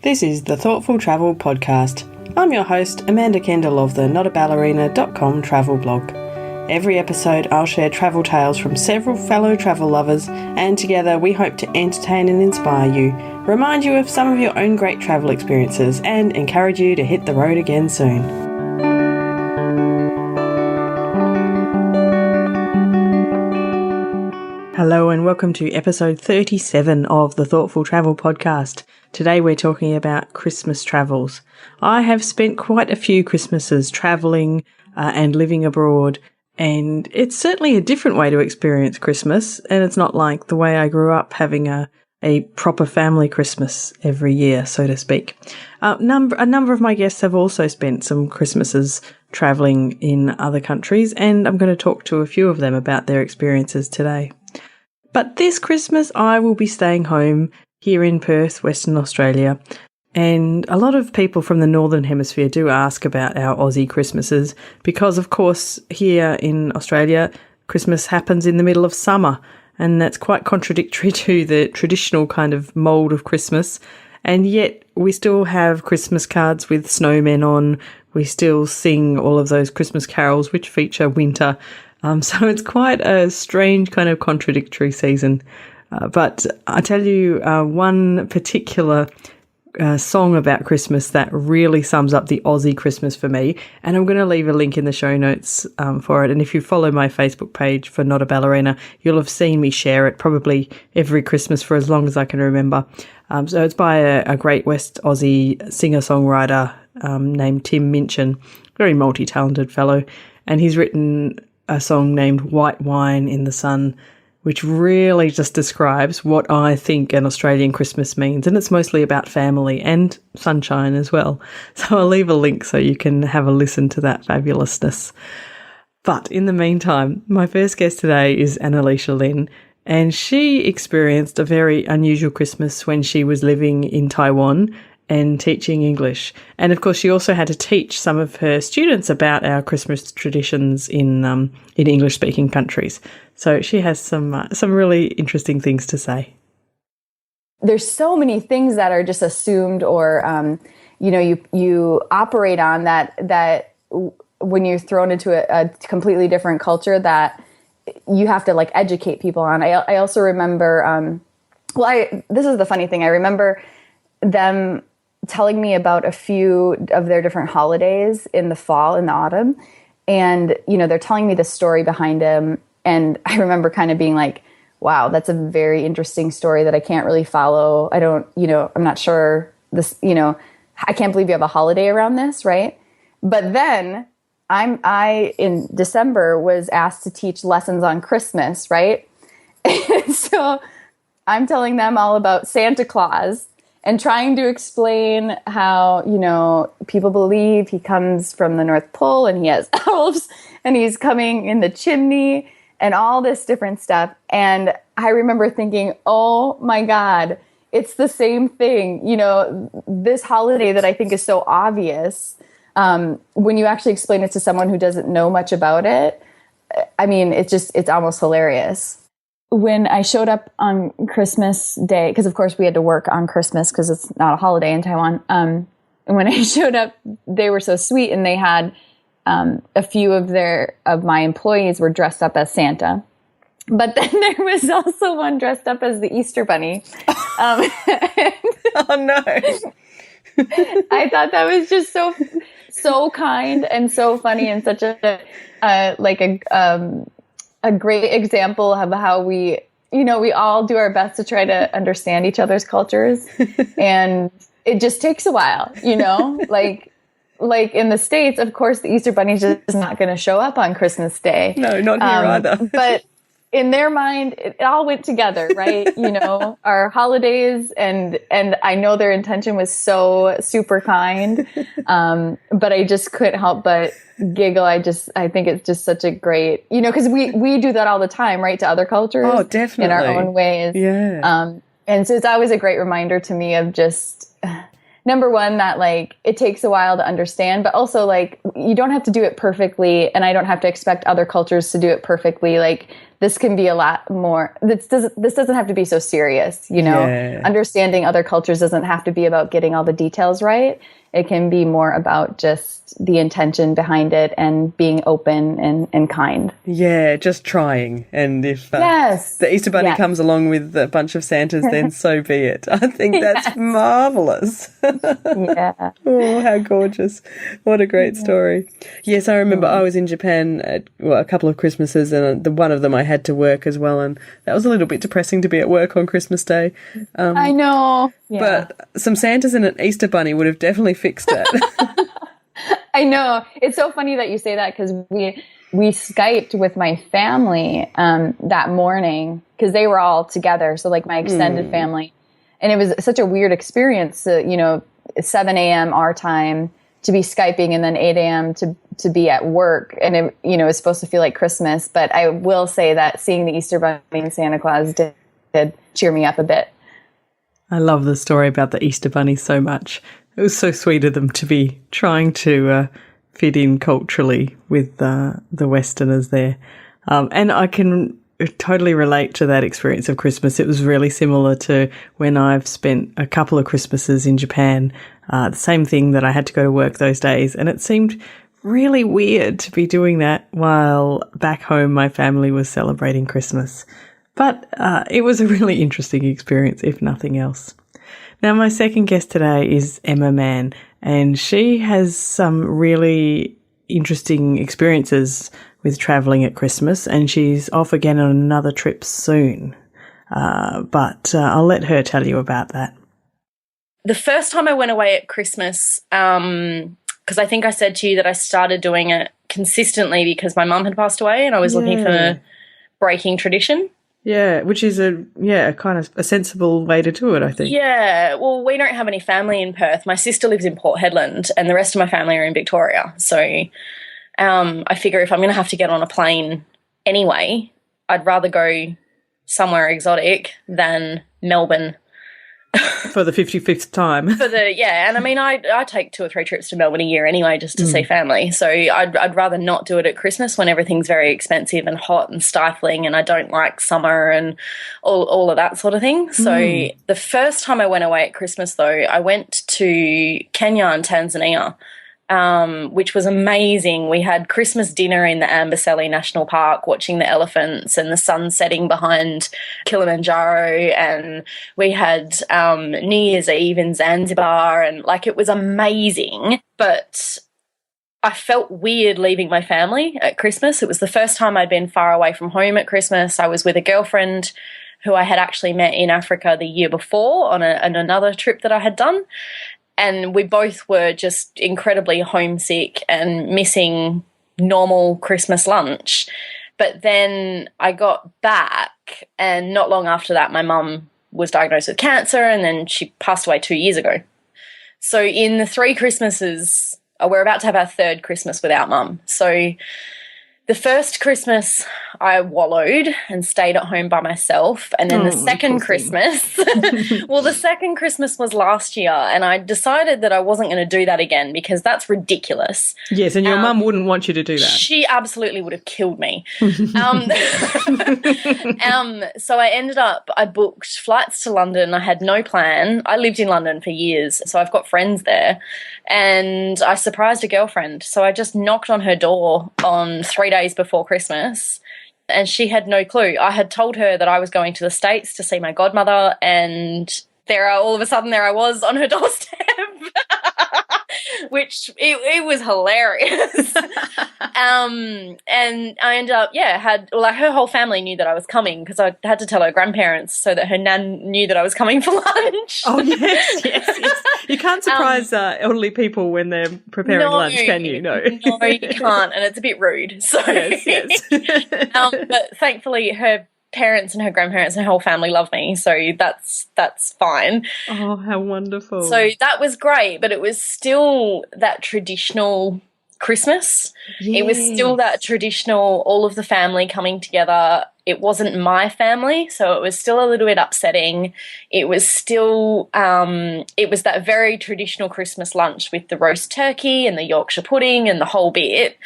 This is the Thoughtful Travel Podcast. I'm your host, Amanda Kendall of the notaballerina.com travel blog. Every episode I'll share travel tales from several fellow travel lovers, and together we hope to entertain and inspire you, remind you of some of your own great travel experiences, and encourage you to hit the road again soon. Hello and welcome to episode 37 of the Thoughtful Travel Podcast. Today we're talking about Christmas travels. I have spent quite a few Christmases travelling and living abroad, and it's certainly a different way to experience Christmas, and it's not like the way I grew up having a proper family Christmas every year, so to speak. A number of my guests have also spent some Christmases travelling in other countries, and I'm going to talk to a few of them about their experiences today. But this Christmas I will be staying home here in Perth, Western Australia, and a lot of people from the Northern Hemisphere do ask about our Aussie Christmases because, of course, here in Australia, Christmas happens in the middle of summer, and that's quite contradictory to the traditional kind of mould of Christmas, and yet we still have Christmas cards with snowmen on. We still sing all of those Christmas carols which feature winter. So it's quite a strange kind of contradictory season. But I tell you one particular song about Christmas that really sums up the Aussie Christmas for me, and I'm going to leave a link in the show notes for it. And if you follow my Facebook page for Not a Ballerina, you'll have seen me share it probably every Christmas for as long as I can remember. So it's by a great West Aussie singer-songwriter named Tim Minchin, very multi-talented fellow, and he's written a song named White Wine in the Sun, which really just describes what I think an Australian Christmas means. And it's mostly about family and sunshine as well. So I'll leave a link so you can have a listen to that fabulousness. But in the meantime, my first guest today is Annalicia Lynn, and she experienced a very unusual Christmas when she was living in Taiwan and teaching English. And of course, she also had to teach some of her students about our Christmas traditions in English-speaking countries. So she has some really interesting things to say. There's so many things that are just assumed, or you operate on that when you're thrown into a completely different culture that you have to like educate people on. I also remember, this is the funny thing. I remember them telling me about a few of their different holidays in the fall, in the autumn. And, they're telling me the story behind them. And I remember kind of being like, wow, that's a very interesting story that I can't really follow. I'm not sure this, I can't believe you have a holiday around this, right? But then I in December was asked to teach lessons on Christmas, right? And so I'm telling them all about Santa Claus and trying to explain how, people believe he comes from the North Pole and he has elves and he's coming in the chimney and all this different stuff. And I remember thinking, oh my God, it's the same thing. This holiday that I think is so obvious, when you actually explain it to someone who doesn't know much about it, I mean, it's almost hilarious. When I showed up on Christmas Day, because of course we had to work on Christmas because it's not a holiday in Taiwan. And when I showed up, they were so sweet, and they had a few of my employees were dressed up as Santa. But then there was also one dressed up as the Easter Bunny. Oh no! I thought that was just so kind and so funny, and such a great example of how we all do our best to try to understand each other's cultures. And it just takes a while, like in the States, of course, the Easter Bunny is just not going to show up on Christmas Day. No, not here either. But in their mind, it all went together, right? Our holidays, and I know their intention was so super kind. But I just couldn't help but giggle. I think it's just such a great, because we do that all the time, right? To other cultures. Oh, definitely. In our own ways. Yeah. And so it's always a great reminder to me of just, number one, that like it takes a while to understand, but also like you don't have to do it perfectly, and I don't have to expect other cultures to do it perfectly. Like this can be a lot more, this doesn't have to be so serious, you know? Yeah. Understanding other cultures doesn't have to be about getting all the details right. It can be more about just the intention behind it and being open and kind. Yeah, just trying. And if Yes. the Easter Bunny Yes. comes along with a bunch of Santas, then so be it. I think that's marvellous. Yeah. Oh, how gorgeous. What a great story. Yes, I remember I was in Japan a couple of Christmases, and one of them I had to work as well, and that was a little bit depressing to be at work on Christmas Day. I know. Yeah. But some Santas and an Easter Bunny would have definitely fixed it. I know. It's so funny that you say that, because we Skyped with my family that morning, because they were all together. So like my extended family. And it was such a weird experience, 7 a.m. our time to be Skyping, and then 8 a.m. to be at work. And it, it's supposed to feel like Christmas. But I will say that seeing the Easter Bunny and Santa Claus did cheer me up a bit. I love the story about the Easter Bunny so much. It was so sweet of them to be trying to fit in culturally with the Westerners there. And I can totally relate to that experience of Christmas. It was really similar to when I've spent a couple of Christmases in Japan. The same thing, that I had to go to work those days. And it seemed really weird to be doing that while back home my family was celebrating Christmas. But it was a really interesting experience, if nothing else. Now, my second guest today is Emma Mann, and she has some really interesting experiences with travelling at Christmas, and she's off again on another trip soon. But I'll let her tell you about that. The first time I went away at Christmas, because I think I said to you that I started doing it consistently because my mum had passed away and I was looking for breaking tradition. Yeah, which is a kind of a sensible way to do it, I think. Yeah, well, we don't have any family in Perth. My sister lives in Port Hedland and the rest of my family are in Victoria. So I figure if I'm going to have to get on a plane anyway, I'd rather go somewhere exotic than Melbourne. For the 55th time. And I mean, I take 2 or 3 trips to Melbourne a year anyway just to see family. So I'd rather not do it at Christmas when everything's very expensive and hot and stifling, and I don't like summer and all of that sort of thing. So the first time I went away at Christmas, though, I went to Kenya and Tanzania, which was amazing. We had Christmas dinner in the Amboseli National Park watching the elephants and the sun setting behind Kilimanjaro, and we had New Year's Eve in Zanzibar, and it was amazing. But I felt weird leaving my family at Christmas. It was the first time I'd been far away from home at Christmas. I was with a girlfriend who I had actually met in Africa the year before on another trip that I had done. And we both were just incredibly homesick and missing normal Christmas lunch. But then I got back, and not long after that, my mum was diagnosed with cancer, and then she passed away 2 years ago. So in the 3 Christmases, we're about to have our 3rd Christmas without mum. So the first Christmas I wallowed and stayed at home by myself, and then the second Christmas, the second Christmas was last year, and I decided that I wasn't going to do that again because that's ridiculous. Yes, and your mum wouldn't want you to do that. She absolutely would have killed me. So I booked flights to London. I had no plan. I lived in London for years, so I've got friends there, and I surprised a girlfriend. So I just knocked on her door on 3 days before Christmas, and she had no clue. I had told her that I was going to the States to see my godmother, and all of a sudden there I was on her doorstep. Which it was hilarious. And I ended up, her whole family knew that I was coming because I had to tell her grandparents so that her nan knew that I was coming for lunch. Oh, yes. You can't surprise elderly people when they're preparing lunch, can you? No, you can't, and it's a bit rude. So, yes. But thankfully her parents and her grandparents and her whole family love me, so that's fine. Oh, how wonderful. So that was great, but it was still that traditional Christmas. Yes. It was still that traditional, all of the family coming together it wasn't my family, so it was still a little bit upsetting. It was still, it was that very traditional Christmas lunch with the roast turkey and the Yorkshire pudding and the whole bit.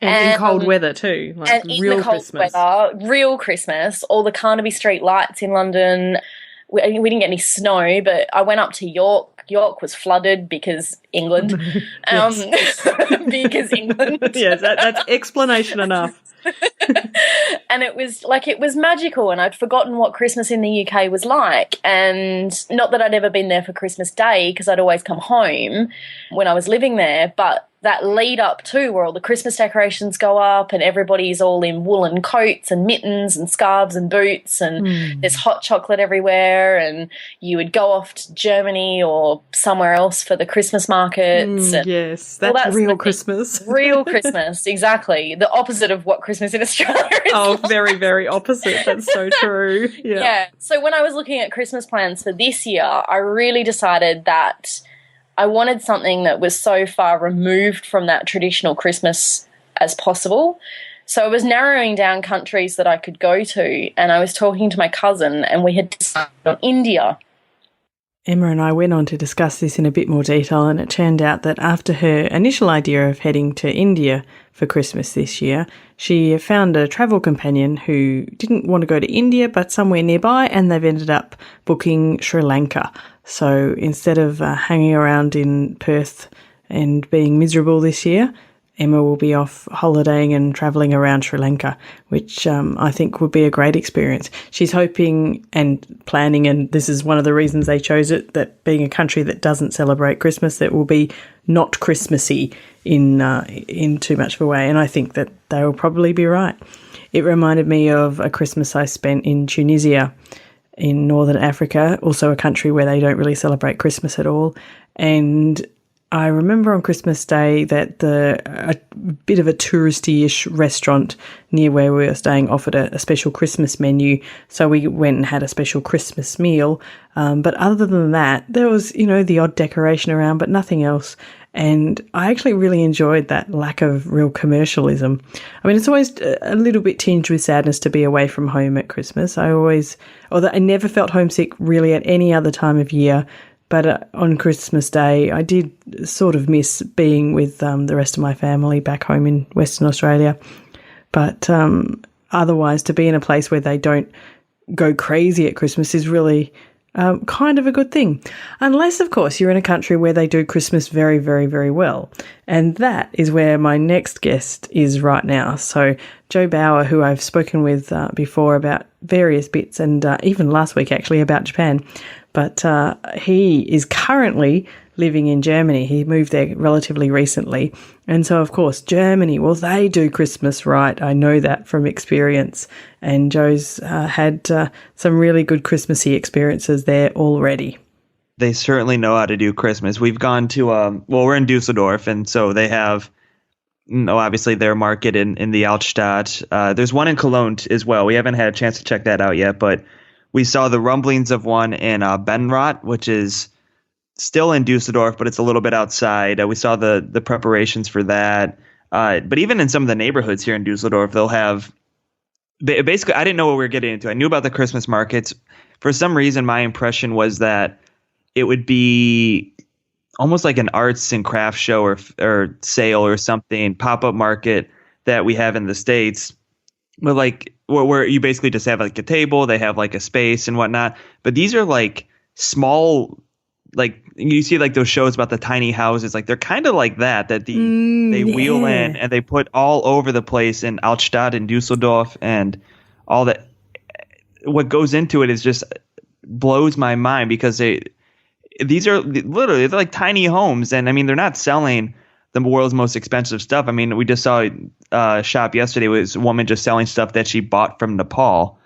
And in cold weather too, like and real in the cold Christmas. weather, real Christmas, all the Carnaby Street lights in London. We didn't get any snow, but I went up to York. York was flooded because England. Because England. Yes, that's explanation enough. And it was magical, and I'd forgotten what Christmas in the UK was like. And not that I'd ever been there for Christmas Day, because I'd always come home when I was living there, but that lead up to where all the Christmas decorations go up and everybody's all in woolen coats and mittens and scarves and boots, and there's hot chocolate everywhere, and you would go off to Germany or somewhere else for the Christmas markets. Yes, that's real Christmas. Real Christmas, exactly. The opposite of what Christmas in Australia is. Oh, very, very opposite. That's so true. Yeah. So when I was looking at Christmas plans for this year, I really decided that I wanted something that was so far removed from that traditional Christmas as possible. So I was narrowing down countries that I could go to, and I was talking to my cousin, and we had decided on India. Emma and I went on to discuss this in a bit more detail, and it turned out that after her initial idea of heading to India for Christmas this year, she found a travel companion who didn't want to go to India but somewhere nearby, and they've ended up booking Sri Lanka. So instead of hanging around in Perth and being miserable this year, Emma will be off holidaying and travelling around Sri Lanka, which I think would be a great experience. She's hoping and planning, and this is one of the reasons they chose it, that being a country that doesn't celebrate Christmas, that will be not Christmassy in too much of a way, and I think that they will probably be right. It reminded me of a Christmas I spent in Tunisia in northern Africa, also a country where they don't really celebrate Christmas at all, and I remember on Christmas Day that a bit of a touristy-ish restaurant near where we were staying offered a special Christmas menu, so we went and had a special Christmas meal. But other than that, there was, the odd decoration around, but nothing else. And I actually really enjoyed that lack of real commercialism. I mean, it's always a little bit tinged with sadness to be away from home at Christmas. Although I never felt homesick really at any other time of year. But on Christmas Day, I did sort of miss being with the rest of my family back home in Western Australia. But otherwise, to be in a place where they don't go crazy at Christmas is really kind of a good thing. Unless, of course, you're in a country where they do Christmas very, very, very well. And that is where my next guest is right now. So Joe Bauer, who I've spoken with before about various bits, and even last week actually about Japan. But he is currently living in Germany. He moved there relatively recently. And so, of course, Germany, well, they do Christmas right. I know that from experience. And Joe's had some really good Christmassy experiences there already. They certainly know how to do Christmas. We've gone to, we're in Dusseldorf, and so they have, obviously, their market in the Altstadt. There's one in Cologne as well. We haven't had a chance to check that out yet, but we saw the rumblings of one in Benrath, which is still in Dusseldorf, but it's a little bit outside. We saw the preparations for that. But even in some of the neighborhoods here in Dusseldorf, they'll have basically, I didn't know what we were getting into. I knew about the Christmas markets. For some reason, my impression was that it would be almost like an arts and crafts show or sale or something, pop-up market that we have in the States. But like where you basically just have like a table, they have like a space and whatnot. But these are like small, like you see like those shows about the tiny houses, like they're kind of like that they wheel in and they put all over the place in Altstadt and Dusseldorf and all that. What goes into it is just blows my mind because these are literally they're like tiny homes, and I mean they're not selling the world's most expensive stuff. I mean, we just saw a shop yesterday with a woman just selling stuff that she bought from Nepal.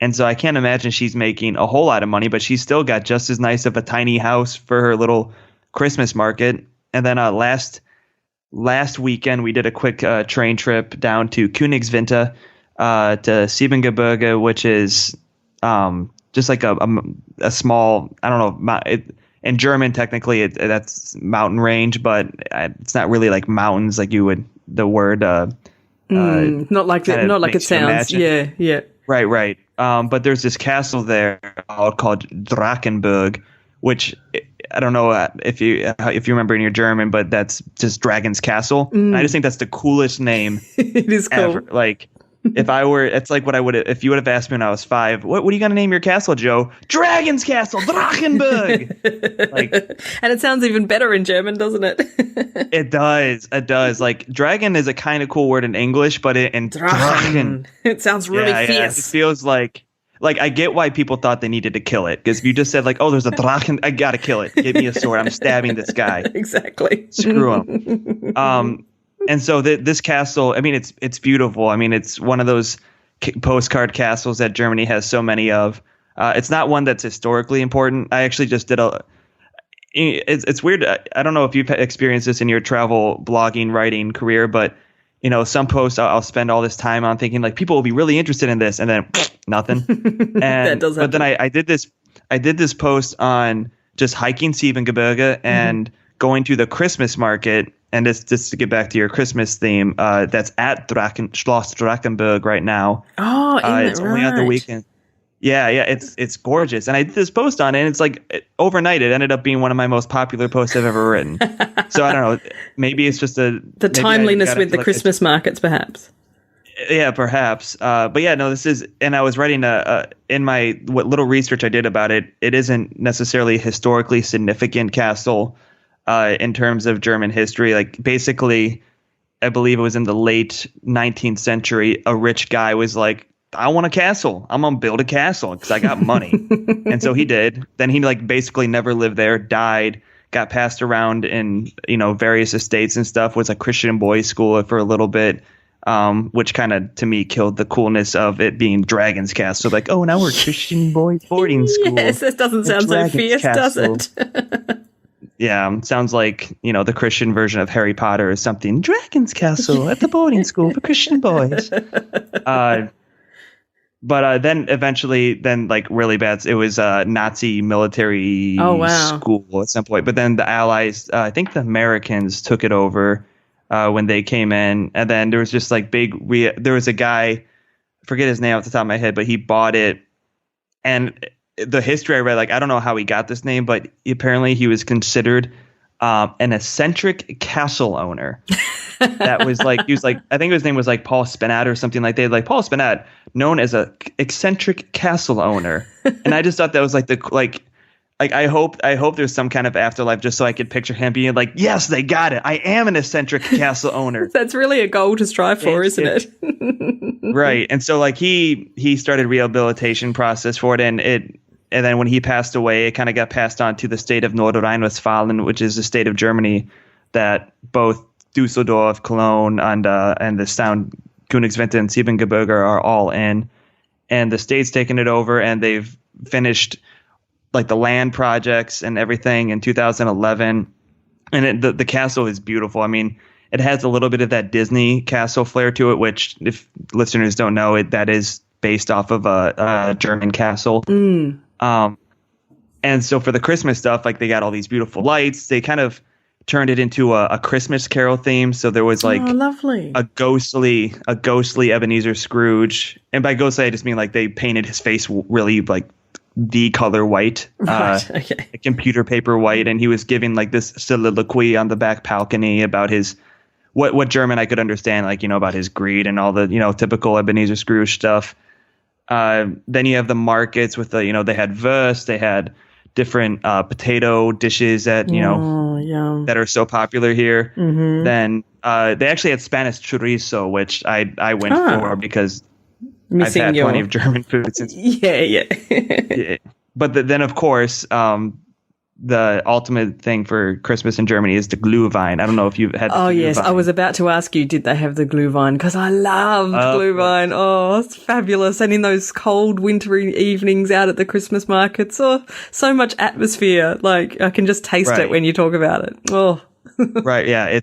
And so I can't imagine she's making a whole lot of money, but she's still got just as nice of a tiny house for her little Christmas market. And then last weekend, we did a quick train trip down to Königswinter to Siebengebirge, which is just like a small, I don't know, in German, technically, that's mountain range, but it's not really like mountains like you would, the word. Not like it sounds. Imagine. Yeah. Right. But there's this castle there called Drakenburg, which I don't know if you remember in your German, but that's just Dragon's Castle. And I just think that's the coolest name. It is cool. Ever. Like, it's like what I would if you would have asked me when I was 5. What are you gonna name your castle, Joe? Dragon's Castle, Drachenburg. Like, and it sounds even better in German, doesn't it? It does. Like, dragon is a kind of cool word in English, but in Drachen, it sounds really fierce. Yeah, it feels like I get why people thought they needed to kill it, because if you just said like, oh, there's a Drachen, I gotta kill it. Give me a sword. I'm stabbing this guy. Exactly. Screw him. And so this castle, I mean, it's beautiful. I mean, it's one of those postcard castles that Germany has so many of. It's not one that's historically important. I actually just did it's weird. I don't know if you've experienced this in your travel blogging, writing career, but some posts I'll spend all this time on thinking like people will be really interested in this, and then nothing. And that does happen. But then I did this post on just hiking Siebengebirge and going to the Christmas market. And it's just to get back to your Christmas theme, that's at Schloss Drakenburg right now. Oh, it's only on the weekend. Yeah, it's gorgeous. And I did this post on it, and it's like overnight it ended up being one of my most popular posts I've ever written. So I don't know, maybe it's just the timeliness with the Christmas markets, perhaps. Yeah, perhaps. But yeah, no, this is, and I was writing in my what little research I did about it. It isn't necessarily a historically significant castle. In terms of German history, like basically, I believe it was in the late 19th century, a rich guy was like, I want a castle. I'm going to build a castle because I got money. And so he did. Then he like basically never lived there, died, got passed around in, various estates and stuff, was a Christian boys' school for a little bit, which kind of, to me, killed the coolness of it being Dragon's Castle. Like, oh, now we're Christian boys boarding school. Yes, this doesn't sound so fierce, does it? Yeah, sounds like, the Christian version of Harry Potter or something. Dragon's Castle at the boarding school for Christian boys. But then eventually, like really bad, it was a Nazi military school at some point. But then the Allies, I think the Americans took it over when they came in. And then there was just like there was a guy, I forget his name off the top of my head, but he bought it. And the history I read, like, I don't know how he got this name, but apparently he was considered an eccentric castle owner. That was like, I think his name was like Paul Spinat or something like that. Like Paul Spinat, known as a eccentric castle owner. And I just thought that was like I hope there's some kind of afterlife just so I could picture him being like, yes, they got it. I am an eccentric castle owner. That's really a goal to strive for, isn't it? Right. And so like he started rehabilitation process for it, and then when he passed away, it kind of got passed on to the state of North Rhine-Westphalia, which is the state of Germany that both Düsseldorf, Cologne, and the town Königswinter and Siebengebirge are all in. And the state's taken it over, and they've finished like the land projects and everything in 2011. And the castle is beautiful. I mean, it has a little bit of that Disney castle flair to it, which if listeners don't know it, that is based off of a German castle. And so for the Christmas stuff, like they got all these beautiful lights. They kind of turned it into a Christmas Carol theme. So there was like lovely. a ghostly Ebenezer Scrooge. And by ghostly, I just mean like they painted his face really like the color white, okay. Computer paper white. And he was giving like this soliloquy on the back balcony about his, what German I could understand, like, about his greed and all the, typical Ebenezer Scrooge stuff. Then you have the markets with the, they had Wurst, they had different potato dishes that, that are so popular here. Then they actually had Spanish chorizo, which I went for because I've had plenty of German food since. Yeah. But then, of course, the ultimate thing for Christmas in Germany is the Glühwein. I don't know if you've had. Oh yes, I was about to ask you, did they have the Glühwein? Because I love Glühwein. Oh, it's fabulous! And in those cold, wintry evenings out at the Christmas markets, so much atmosphere. Like I can just taste it when you talk about it. Oh, right. Yeah,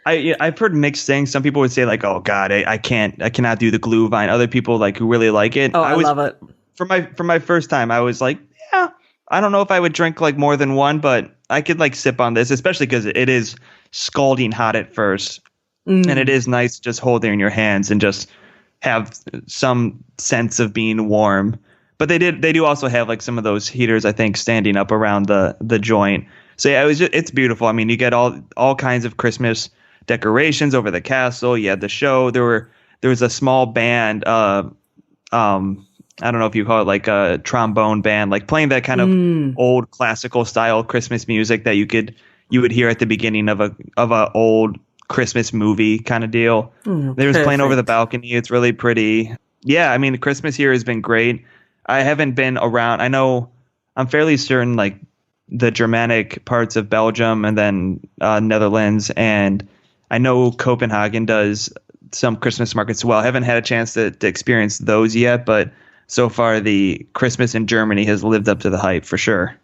I've heard mixed things. Some people would say like, "Oh God, I cannot do the Glühwein." Other people like who really like it. Oh, I love it. For my first time, I was like, yeah. I don't know if I would drink like more than one, but I could like sip on this, especially because it is scalding hot at first. And it is nice to just hold it in your hands and just have some sense of being warm. But they do also have like some of those heaters, I think, standing up around the joint. So yeah, it's beautiful. I mean, you get all kinds of Christmas decorations over the castle. You had the show. There was a small band. I don't know if you call it like a trombone band, like playing that kind of old classical style Christmas music that you would hear at the beginning of a old Christmas movie kind of deal. They was playing over the balcony. It's really pretty. Yeah, I mean, Christmas here has been great. I haven't been around. I know I'm fairly certain like the Germanic parts of Belgium and then Netherlands, and I know Copenhagen does some Christmas markets as well. I haven't had a chance to experience those yet, but so far the Christmas in Germany has lived up to the hype for sure.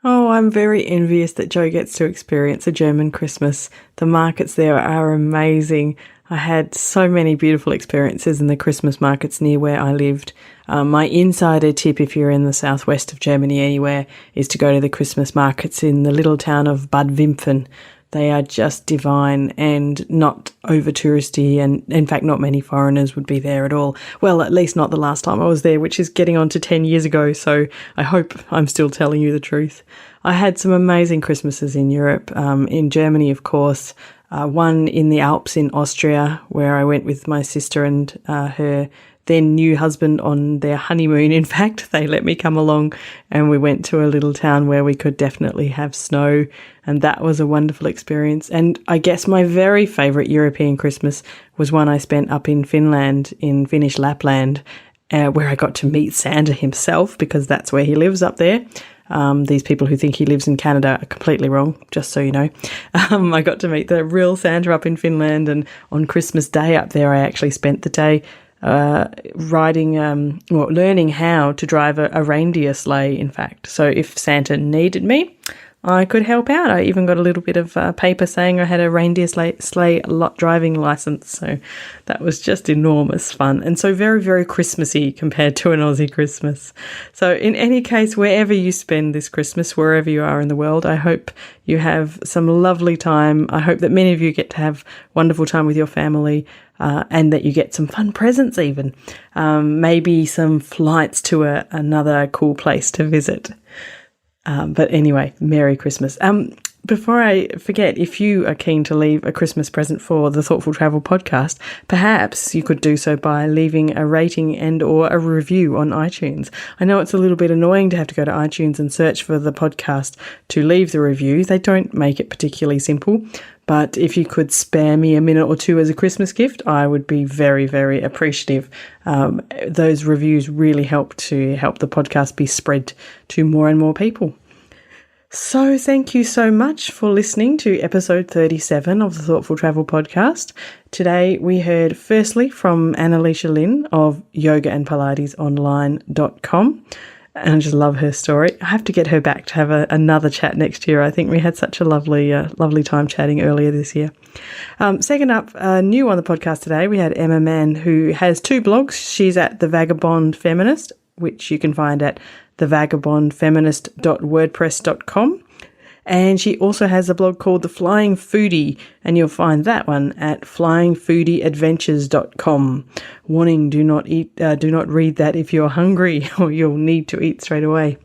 Oh, I'm very envious that Joe gets to experience a German Christmas. The markets there are amazing. I had so many beautiful experiences in the Christmas markets near where I lived. My insider tip, if you're in the southwest of Germany anywhere, is to go to the Christmas markets in the little town of Bad Wimpfen. They are just divine and not over touristy, and in fact not many foreigners would be there at all. Well, at least not the last time I was there, which is getting on to 10 years ago, so I hope I'm still telling you the truth. I had some amazing Christmases in Europe, in Germany of course, one in the Alps in Austria where I went with my sister and her then new husband on their honeymoon. In fact, they let me come along and we went to a little town where we could definitely have snow, and that was a wonderful experience. And I guess my very favourite European Christmas was one I spent up in Finland, in Finnish Lapland, where I got to meet Santa himself, because that's where he lives up there. These people who think he lives in Canada are completely wrong, just so you know. I got to meet the real Santa up in Finland, and on Christmas Day up there I actually spent the day learning how to drive a reindeer sleigh, in fact. So if Santa needed me, I could help out. I even got a little bit of paper saying I had a reindeer sleigh driving license. So that was just enormous fun. And so very, very Christmassy compared to an Aussie Christmas. So in any case, wherever you spend this Christmas, wherever you are in the world, I hope you have some lovely time. I hope that many of you get to have wonderful time with your family, and that you get some fun presents even. Maybe some flights to another cool place to visit. But anyway, Merry Christmas. Before I forget, if you are keen to leave a Christmas present for the Thoughtful Travel podcast, perhaps you could do so by leaving a rating and or a review on iTunes. I know it's a little bit annoying to have to go to iTunes and search for the podcast to leave the review. They don't make it particularly simple. But if you could spare me a minute or two as a Christmas gift, I would be very, very appreciative. Those reviews really help the podcast be spread to more and more people. So thank you so much for listening to episode 37 of the Thoughtful Travel podcast. Today we heard firstly from Annalicia Lynn of yogaandpilatesonline.com. And I just love her story. I have to get her back to have another chat next year. I think we had such a lovely time chatting earlier this year. Second up, new on the podcast today, we had Emma Mann, who has two blogs. She's at The Vagabond Feminist, which you can find at thevagabondfeminist.wordpress.com. And she also has a blog called The Flying Foodie, and you'll find that one at flyingfoodieadventures.com. Warning, do not read that if you're hungry or you'll need to eat straight away.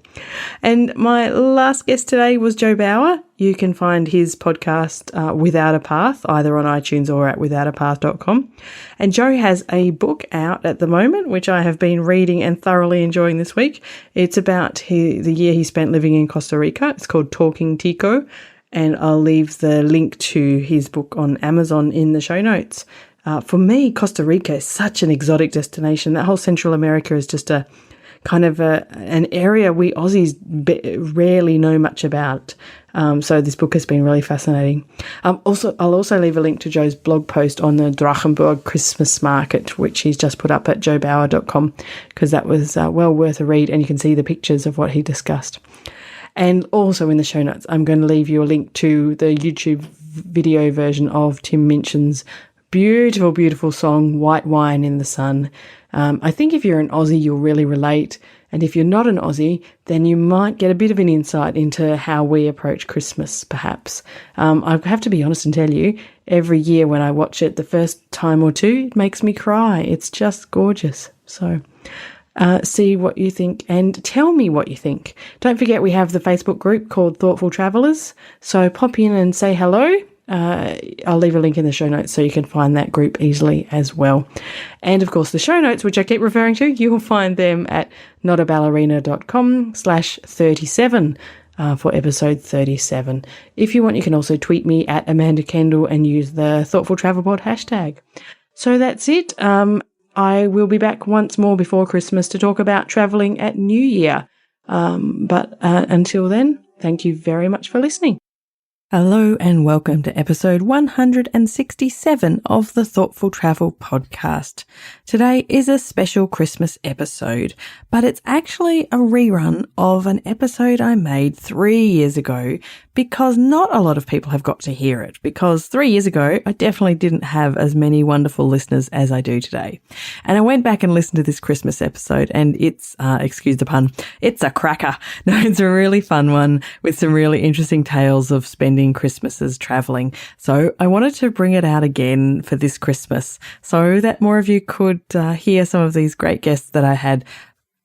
And my last guest today was Joe Bauer. You can find his podcast, Without a Path, either on iTunes or at withoutapath.com. And Joe has a book out at the moment, which I have been reading and thoroughly enjoying this week. It's about the year he spent living in Costa Rica. It's called Talking Tico, and I'll leave the link to his book on Amazon in the show notes. For me, Costa Rica is such an exotic destination. That whole Central America is just a kind of an area we Aussies rarely know much about. So this book has been really fascinating. I'll also leave a link to Joe's blog post on the Drachenburg Christmas market, which he's just put up at joebauer.com, because that was well worth a read, and you can see the pictures of what he discussed. And also in the show notes, I'm going to leave you a link to the YouTube video version of Tim Minchin's beautiful, beautiful song, White Wine in the Sun. I think if you're an Aussie, you'll really relate. And if you're not an Aussie, then you might get a bit of an insight into how we approach Christmas, perhaps. I have to be honest and tell you, every year when I watch it the first time or two, it makes me cry. It's just gorgeous. So see what you think and tell me what you think. Don't forget we have the Facebook group called Thoughtful Travellers. So pop in and say hello. I'll leave a link in the show notes so you can find that group easily as well. And of course, the show notes, which I keep referring to, you will find them at notaballerina.com/37 for episode 37. If you want, you can also tweet me at Amanda Kendall and use the Thoughtful Travel Pod hashtag. So that's it. I will be back once more before Christmas to talk about travelling at New Year. But until then, thank you very much for listening. Hello and welcome to episode 167 of the Thoughtful Travel Podcast. Today is a special Christmas episode, but it's actually a rerun of an episode I made 3 years ago because not a lot of people have got to hear it, because 3 years ago I definitely didn't have as many wonderful listeners as I do today. And I went back and listened to this Christmas episode and it's, excuse the pun, it's a cracker. No, it's a really fun one with some really interesting tales of spending Christmases traveling. So I wanted to bring it out again for this Christmas so that more of you could hear some of these great guests that I had.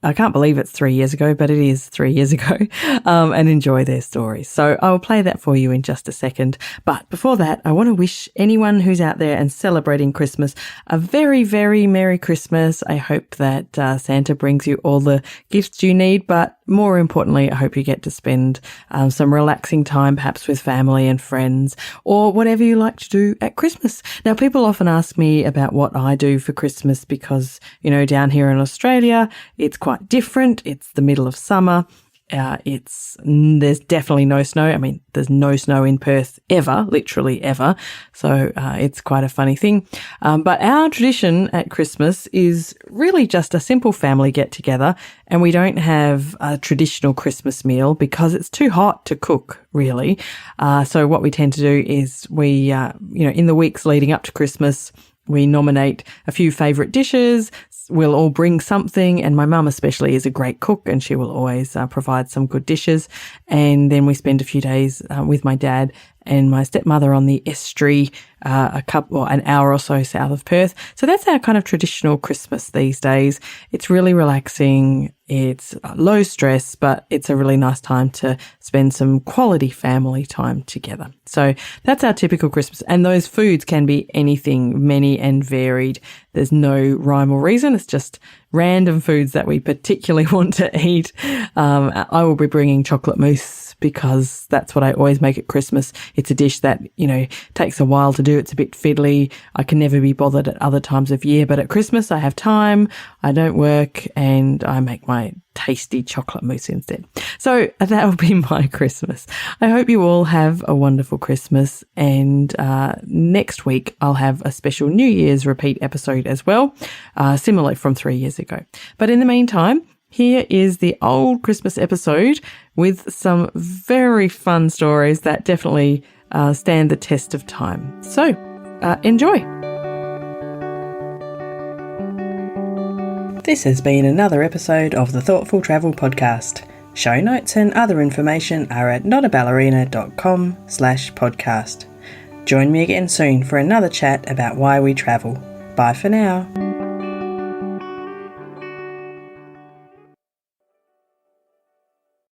I can't believe it's 3 years ago, but it is 3 years ago, and enjoy their stories. So I will play that for you in just a second. But before that, I want to wish anyone who's out there and celebrating Christmas a very, very Merry Christmas. I hope that Santa brings you all the gifts you need, but more importantly, I hope you get to spend some relaxing time, perhaps with family and friends, or whatever you like to do at Christmas. Now, people often ask me about what I do for Christmas because, you know, down here in Australia, it's quite different. It's the middle of summer. There's definitely no snow. I mean, there's no snow in Perth ever, literally ever. So it's quite a funny thing. But our tradition at Christmas is really just a simple family get together, and we don't have a traditional Christmas meal because it's too hot to cook, really. So what we tend to do is we, in the weeks leading up to Christmas, we nominate a few favourite dishes. We'll all bring something, and my mum especially is a great cook and she will always provide some good dishes. And then we spend a few days with my dad and my stepmother on the estuary, an hour or so south of Perth. So that's our kind of traditional Christmas these days. It's really relaxing. It's low stress, but it's a really nice time to spend some quality family time together. So that's our typical Christmas. And those foods can be anything, many and varied. There's no rhyme or reason. It's just random foods that we particularly want to eat. I will be bringing chocolate mousse because that's what I always make at Christmas. It's a dish that, takes a while to do. It's a bit fiddly. I can never be bothered at other times of year, but at Christmas I have time, I don't work, and I make my tasty chocolate mousse instead. So that will be my Christmas. I hope you all have a wonderful Christmas, and next week I'll have a special New Year's repeat episode as well, similarly from 3 years ago. But in the meantime, here is the old Christmas episode with some very fun stories that definitely stand the test of time. So, enjoy. This has been another episode of the Thoughtful Travel Podcast. Show notes and other information are at notaballerina.com/podcast. Join me again soon for another chat about why we travel. Bye for now.